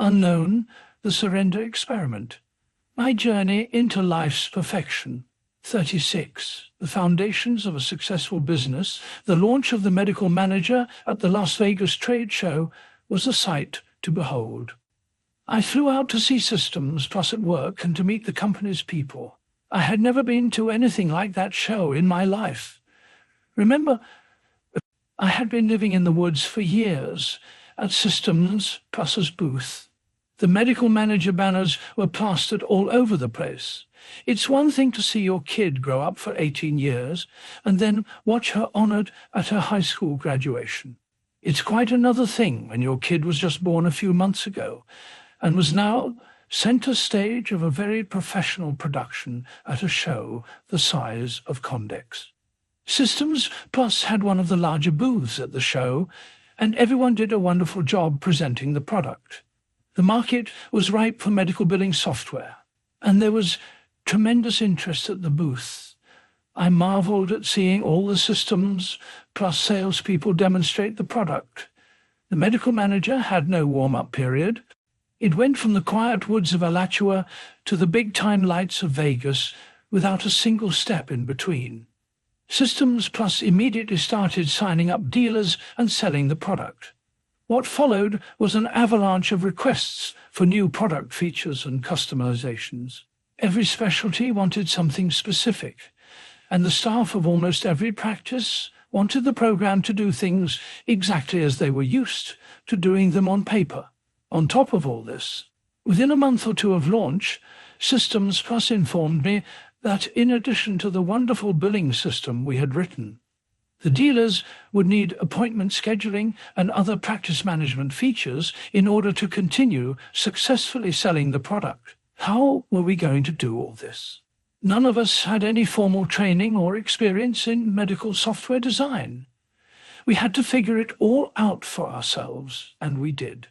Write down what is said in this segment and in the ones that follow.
Unknown, the surrender experiment. My journey into life's perfection. 36. The foundations of a successful business. The launch of the medical manager at the Las Vegas trade show was a sight to behold. I flew out to see Systems Plus at work and to meet the company's people. I had never been to anything like that show in my life. Remember, I had been living in the woods for years at Systems Plus's booth. The medical manager banners were plastered all over the place. It's one thing to see your kid grow up for 18 years and then watch her honored at her high school graduation. It's quite another thing when your kid was just born a few months ago and was now center stage of a very professional production at a show the size of Condex. Systems Plus had one of the larger booths at the show, and everyone did a wonderful job presenting the product. The market was ripe for medical billing software, and there was tremendous interest at the booth. I marveled at seeing all the Systems Plus salespeople demonstrate the product. The medical manager had no warm-up period. It went from the quiet woods of Alachua to the big-time lights of Vegas without a single step in between. Systems Plus immediately started signing up dealers and selling the product. What followed was an avalanche of requests for new product features and customizations. Every specialty wanted something specific, and the staff of almost every practice wanted the program to do things exactly as they were used to doing them on paper. On top of all this, within a month or two of launch, Systems Plus informed me that in addition to the wonderful billing system we had written, the dealers would need appointment scheduling and other practice management features in order to continue successfully selling the product. How were we going to do all this? None of us had any formal training or experience in medical software design. We had to figure it all out for ourselves, and we did.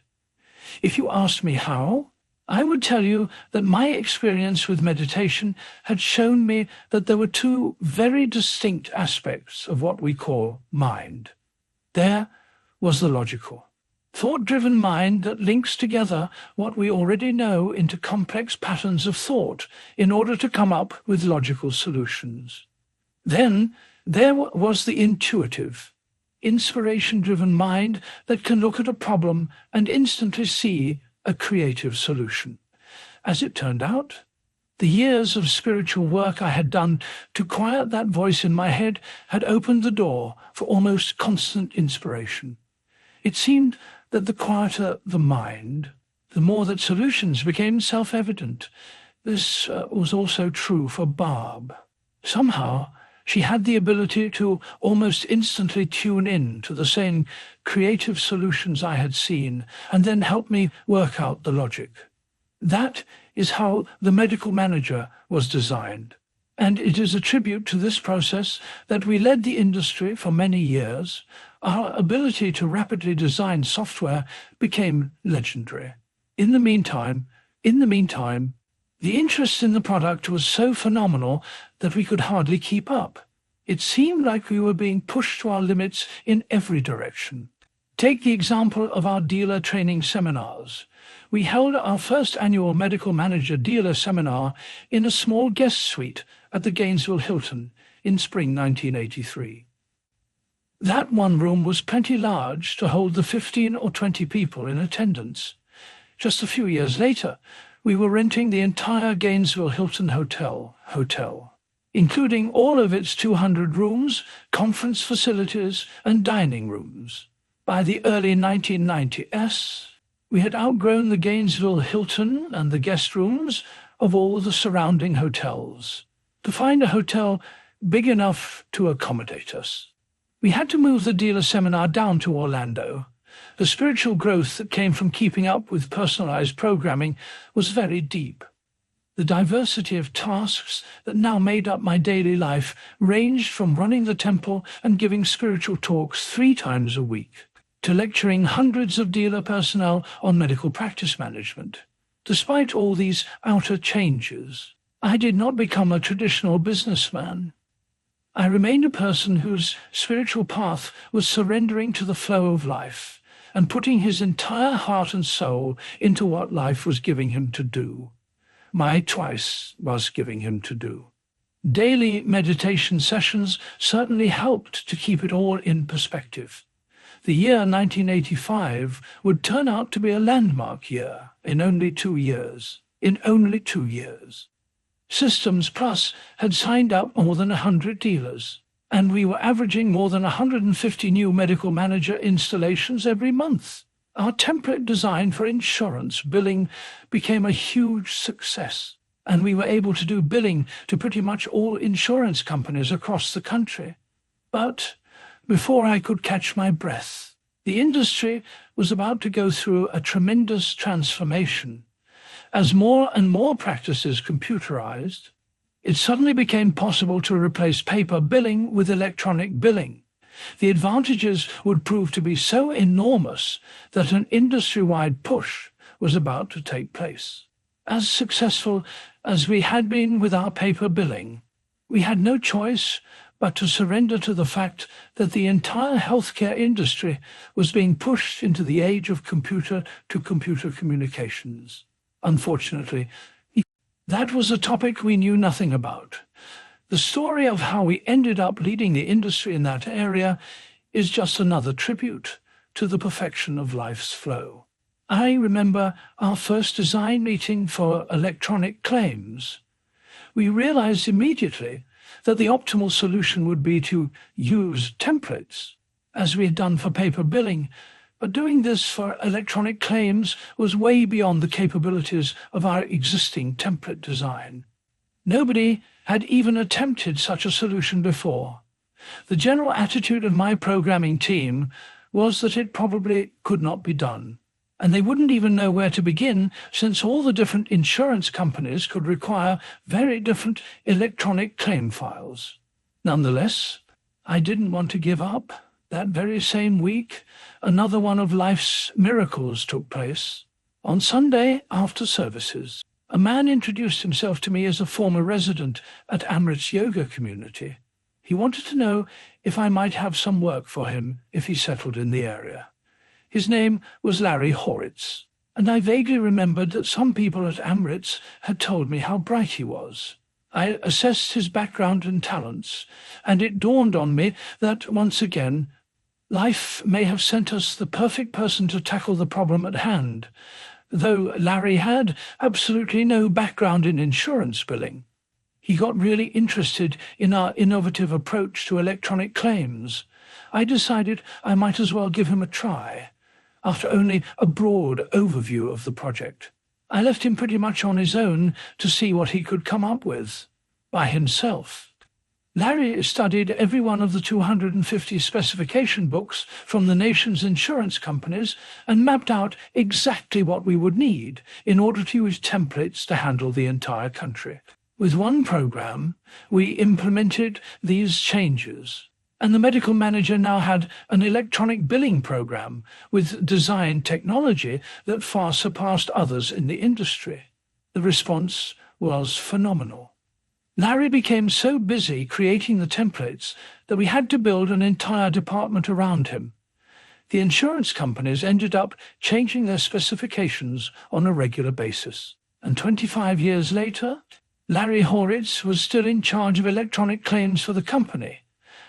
If you asked me how, I would tell you that my experience with meditation had shown me that there were two very distinct aspects of what we call mind. There was the logical, thought-driven mind that links together what we already know into complex patterns of thought in order to come up with logical solutions. Then there was the intuitive, inspiration-driven mind that can look at a problem and instantly see a creative solution. As it turned out, the years of spiritual work I had done to quiet that voice in my head had opened the door for almost constant inspiration. It seemed that the quieter the mind, the more that solutions became self-evident. This was also true for Barb. Somehow, she had the ability to almost instantly tune in to the same creative solutions I had seen and then help me work out the logic. That is how the medical manager was designed, and it is a tribute to this process that we led the industry for many years. Our ability to rapidly design software became legendary. In the meantime, the interest in the product was so phenomenal that we could hardly keep up. It seemed like we were being pushed to our limits in every direction. Take the example of our dealer training seminars. We held our first annual medical manager dealer seminar in a small guest suite at the Gainesville Hilton in spring 1983. That one room was plenty large to hold the 15 or 20 people in attendance. Just a few years later, we were renting the entire Gainesville Hilton Hotel, including all of its 200 rooms, conference facilities, and dining rooms. By the early 1990s, we had outgrown the Gainesville Hilton and the guest rooms of all the surrounding hotels to find a hotel big enough to accommodate us. We had to move the dealer seminar down to Orlando. The spiritual growth that came from keeping up with personalized programming was very deep. The diversity of tasks that now made up my daily life ranged from running the temple and giving spiritual talks 3 times a week to lecturing hundreds of dealer personnel on medical practice management. Despite all these outer changes, I did not become a traditional businessman. I remained a person whose spiritual path was surrendering to the flow of life, and putting his entire heart and soul into what life was giving him to do. My twice was giving him to do. Daily meditation sessions certainly helped to keep it all in perspective. The year 1985 would turn out to be a landmark year in only 2 years. Systems Plus had signed up more than 100 dealers, and we were averaging more than 150 new medical manager installations every month. Our template design for insurance billing became a huge success, and we were able to do billing to pretty much all insurance companies across the country. But before I could catch my breath, the industry was about to go through a tremendous transformation. As more and more practices computerized, it suddenly became possible to replace paper billing with electronic billing. The advantages would prove to be so enormous that an industry-wide push was about to take place. As successful as we had been with our paper billing, we had no choice but to surrender to the fact that the entire healthcare industry was being pushed into the age of computer-to-computer communications. Unfortunately, that was a topic we knew nothing about. The story of how we ended up leading the industry in that area is just another tribute to the perfection of life's flow. I remember our first design meeting for electronic claims. We realized immediately that the optimal solution would be to use templates, as we had done for paper billing, but doing this for electronic claims was way beyond the capabilities of our existing template design. Nobody had even attempted such a solution before. The general attitude of my programming team was that it probably could not be done, and they wouldn't even know where to begin, since all the different insurance companies could require very different electronic claim files. Nonetheless, I didn't want to give up. That very same week, another one of life's miracles took place. On Sunday, after services, a man introduced himself to me as a former resident at Amrit's yoga community. He wanted to know if I might have some work for him if he settled in the area. His name was Larry Horitz, and I vaguely remembered that some people at Amrit's had told me how bright he was. I assessed his background and talents, and it dawned on me that, once again, life may have sent us the perfect person to tackle the problem at hand, though Larry had absolutely no background in insurance billing. He got really interested in our innovative approach to electronic claims. I decided I might as well give him a try. After only a broad overview of the project, I left him pretty much on his own to see what he could come up with, by himself. Larry studied every one of the 250 specification books from the nation's insurance companies and mapped out exactly what we would need in order to use templates to handle the entire country. With one program, we implemented these changes, and the medical manager now had an electronic billing program with design technology that far surpassed others in the industry. The response was phenomenal. Larry became so busy creating the templates that we had to build an entire department around him. The insurance companies ended up changing their specifications on a regular basis. And 25 years later, Larry Horitz was still in charge of electronic claims for the company.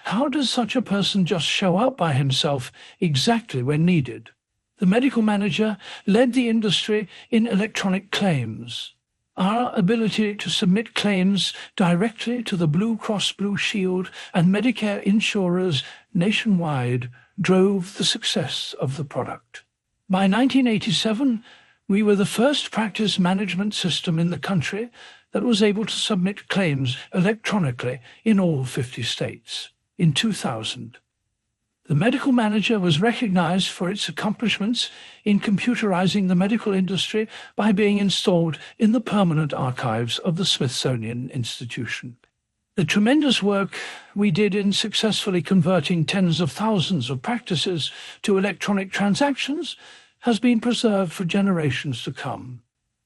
How does such a person just show up by himself exactly when needed? The medical manager led the industry in electronic claims. Our ability to submit claims directly to the Blue Cross Blue Shield and Medicare insurers nationwide drove the success of the product. By 1987, we were the first practice management system in the country that was able to submit claims electronically in all 50 states. In 2000, the medical manager was recognized for its accomplishments in computerizing the medical industry by being installed in the permanent archives of the Smithsonian Institution. The tremendous work we did in successfully converting tens of thousands of practices to electronic transactions has been preserved for generations to come.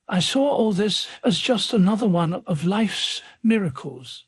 I saw all this as just another one of life's miracles.